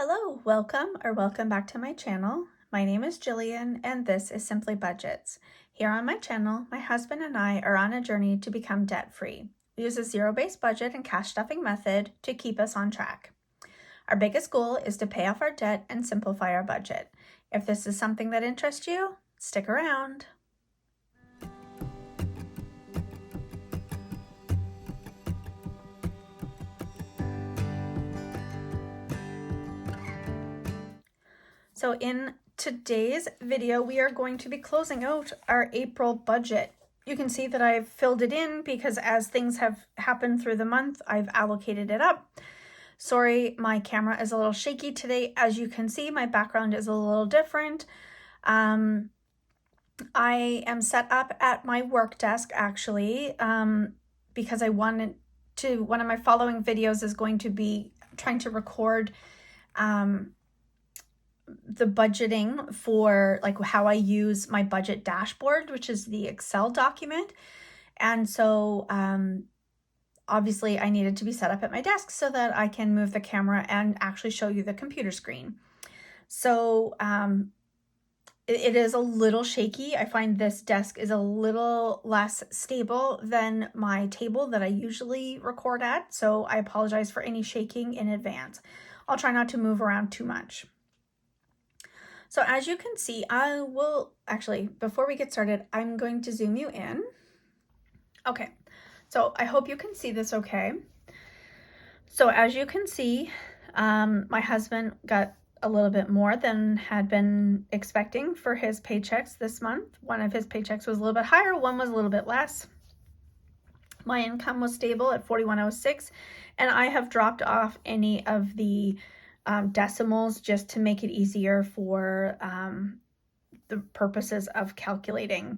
Hello, welcome back to my channel. My name is Jillian and this is Simply Budgets. Here on my channel, my husband and I are on a journey to become debt-free. We use a zero-based budget and cash stuffing method to keep us on track. Our biggest goal is to pay off our debt and simplify our budget. If this is something that interests you, stick around. So in today's video, we are going to be closing out our April budget. You can see that I've filled it in because as things have happened through the month, I've allocated it up. Sorry, my camera is a little shaky today. As you can see, my background is a little different. I am set up at my work desk actually because I wanted to, one of my following videos is going to be trying to record the budgeting for like how I use my budget dashboard, which is the Excel document. And so obviously I needed to be set up at my desk so that I can move the camera and actually show you the computer screen. So it is a little shaky. I find this desk is a little less stable than my table that I usually record at. So I apologize for any shaking in advance. I'll try not to move around too much. So as you can see, I will actually, before we get started, I'm going to zoom you in. Okay, so I hope you can see this okay. So as you can see, my husband got a little bit more than had been expecting for his paychecks this month. One of his paychecks was a little bit higher, one was a little bit less. My income was stable at $41.06, and I have dropped off any of the decimals just to make it easier for the purposes of calculating.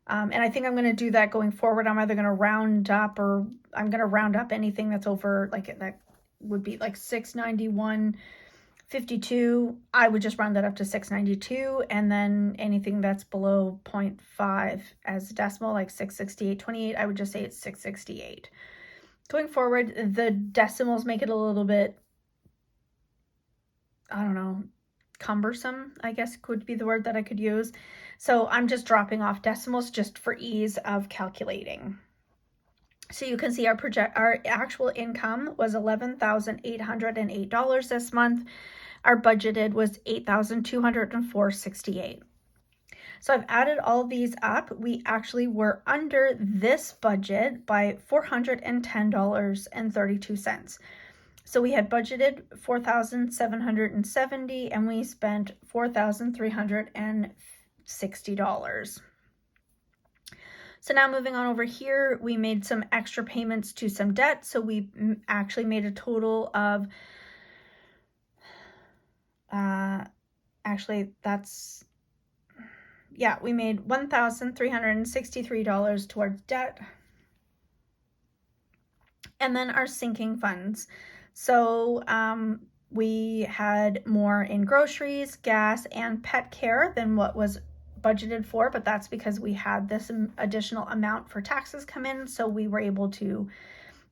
And I think I'm going to do that going forward. I'm either going to round up or I'm going to round up anything that's over, like that would be like 691.52. I would just round that up to 692. And then anything that's below 0.5 as a decimal, like 668.28, I would just say it's 668. Going forward, the decimals make it a little bit, I don't know, cumbersome, I guess could be the word that I could use. So I'm just dropping off decimals just for ease of calculating. So you can see our actual income was $11,808 this month. Our budgeted was $8,204.68. So I've added all these up. We actually were under this budget by $410.32. So we had budgeted $4,770 and we spent $4,360. So now moving on over here, we made some extra payments to some debt. So we actually made a total of, we made $1,363 towards debt. And then our sinking funds. So we had more in groceries, gas, and pet care than what was budgeted for, but that's because we had this additional amount for taxes come in, so we were able to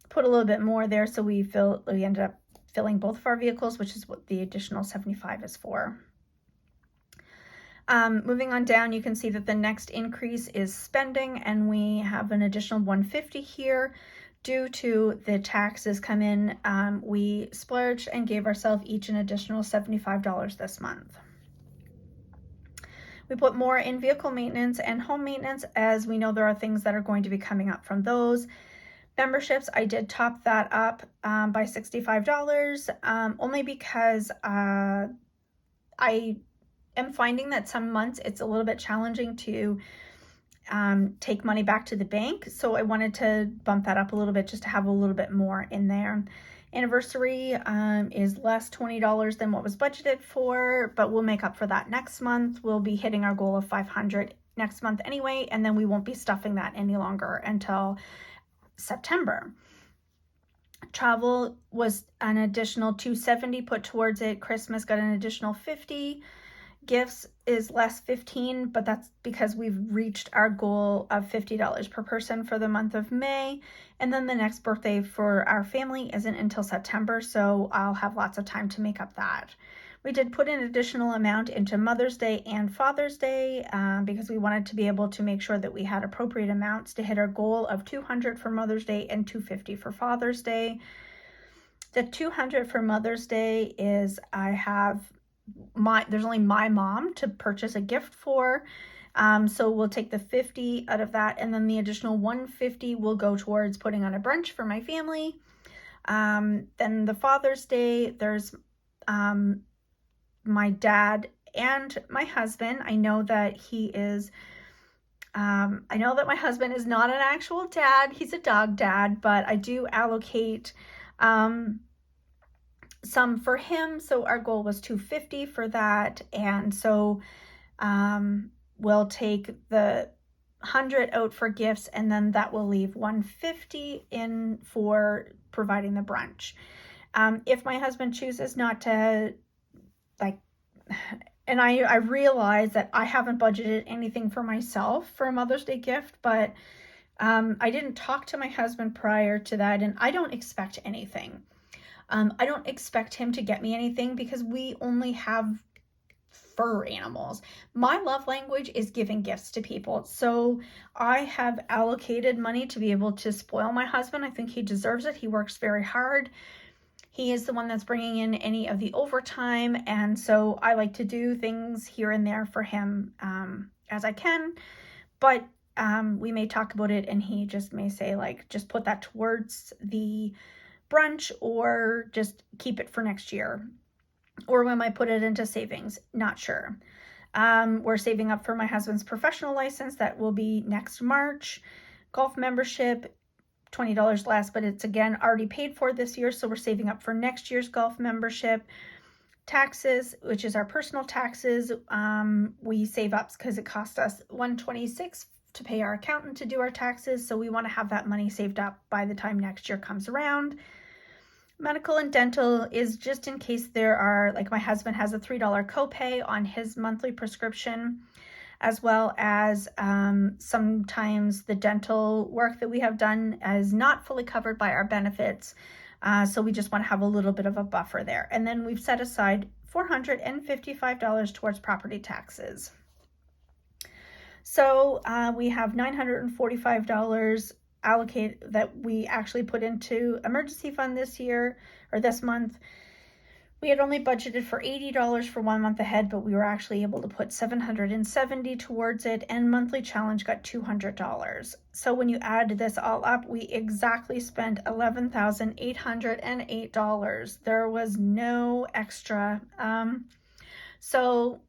put a little bit more there. So we ended up filling both of our vehicles, which is what the additional $75 is for. Moving on down, you can see that the next increase is spending, and we have an additional $150 here. Due to the taxes come in, we splurged and gave ourselves each an additional $75 this month. We put more in vehicle maintenance and home maintenance, as we know there are things that are going to be coming up from those. Memberships, I did top that up by $65, only because I am finding that some months it's a little bit challenging to take money back to the bank. So I wanted to bump that up a little bit just to have a little bit more in there. Anniversary is less $20 than what was budgeted for, but we'll make up for that next month. We'll be hitting our goal of $500 next month anyway, and then we won't be stuffing that any longer until September. Travel was an additional $270 put towards it. Christmas got an additional $50. Gifts is less 15, but that's because we've reached our goal of $50 per person for the month of May. And then the next birthday for our family isn't until September, so I'll have lots of time to make up that. We did put an additional amount into Mother's Day and Father's Day because we wanted to be able to make sure that we had appropriate amounts to hit our goal of $200 for Mother's Day and $250 for Father's Day. The $200 for Mother's Day is there's only my mom to purchase a gift for. So we'll take the $50 out of that, and then the additional $150 will go towards putting on a brunch for my family. Then the Father's Day, there's my dad and my husband. I know that my husband is not an actual dad. He's a dog dad, but I do allocate some for him. So our goal was $250 for that. And so we'll take the $100 out for gifts, and then that will leave $150 in for providing the brunch. If my husband chooses not to, and I realize that I haven't budgeted anything for myself for a Mother's Day gift, but I didn't talk to my husband prior to that, and I don't expect anything. I don't expect him to get me anything because we only have fur animals. My love language is giving gifts to people. So I have allocated money to be able to spoil my husband. I think he deserves it. He works very hard. He is the one that's bringing in any of the overtime. And so I like to do things here and there for him as I can. But we may talk about it, and he just may say, just put that towards the brunch, or just keep it for next year, or we might put it into savings. Not sure. We're saving up for my husband's professional license. That will be next March. Golf membership, $20 less, but it's again already paid for this year, so we're saving up for next year's golf membership. Taxes, which is our personal taxes, we save up because it cost us $126 to pay our accountant to do our taxes, so we want to have that money saved up by the time next year comes around. Medical and dental is just in case there are, my husband has a $3 copay on his monthly prescription, as well as sometimes the dental work that we have done is not fully covered by our benefits. So we just want to have a little bit of a buffer there. And then we've set aside $455 towards property taxes. So we have $945 allocate that we actually put into emergency fund this year, or this month. We had only budgeted for $80 for 1 month ahead, but we were actually able to put $770 towards it, and monthly challenge got $200. So when you add this all up, we exactly spent $11,808. There was no extra. So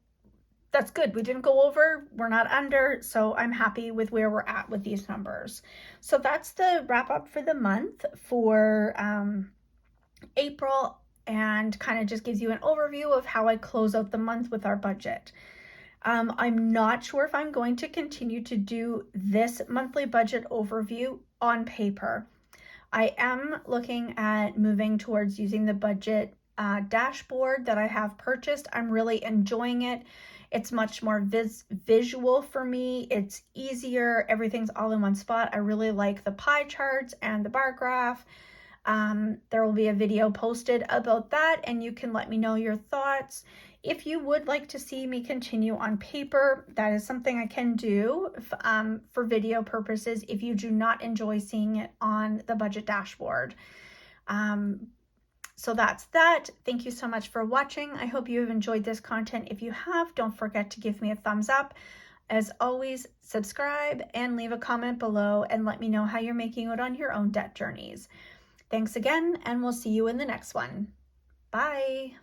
that's good. We didn't go over, we're not under, so I'm happy with where we're at with these numbers. So that's the wrap up for the month for April, and kind of just gives you an overview of how I close out the month with our budget. I'm not sure if I'm going to continue to do this monthly budget overview on paper. I am looking at moving towards using the budget dashboard that I have purchased. I'm really enjoying it. It's much more visual for me. It's easier. Everything's all in one spot. I really like the pie charts and the bar graph. There will be a video posted about that, and you can let me know your thoughts. If you would like to see me continue on paper, that is something I can do for video purposes if you do not enjoy seeing it on the budget dashboard. So that's that. Thank you so much for watching. I hope you have enjoyed this content. If you have, don't forget to give me a thumbs up. As always, subscribe and leave a comment below and let me know how you're making it on your own debt journeys. Thanks again, and we'll see you in the next one. Bye.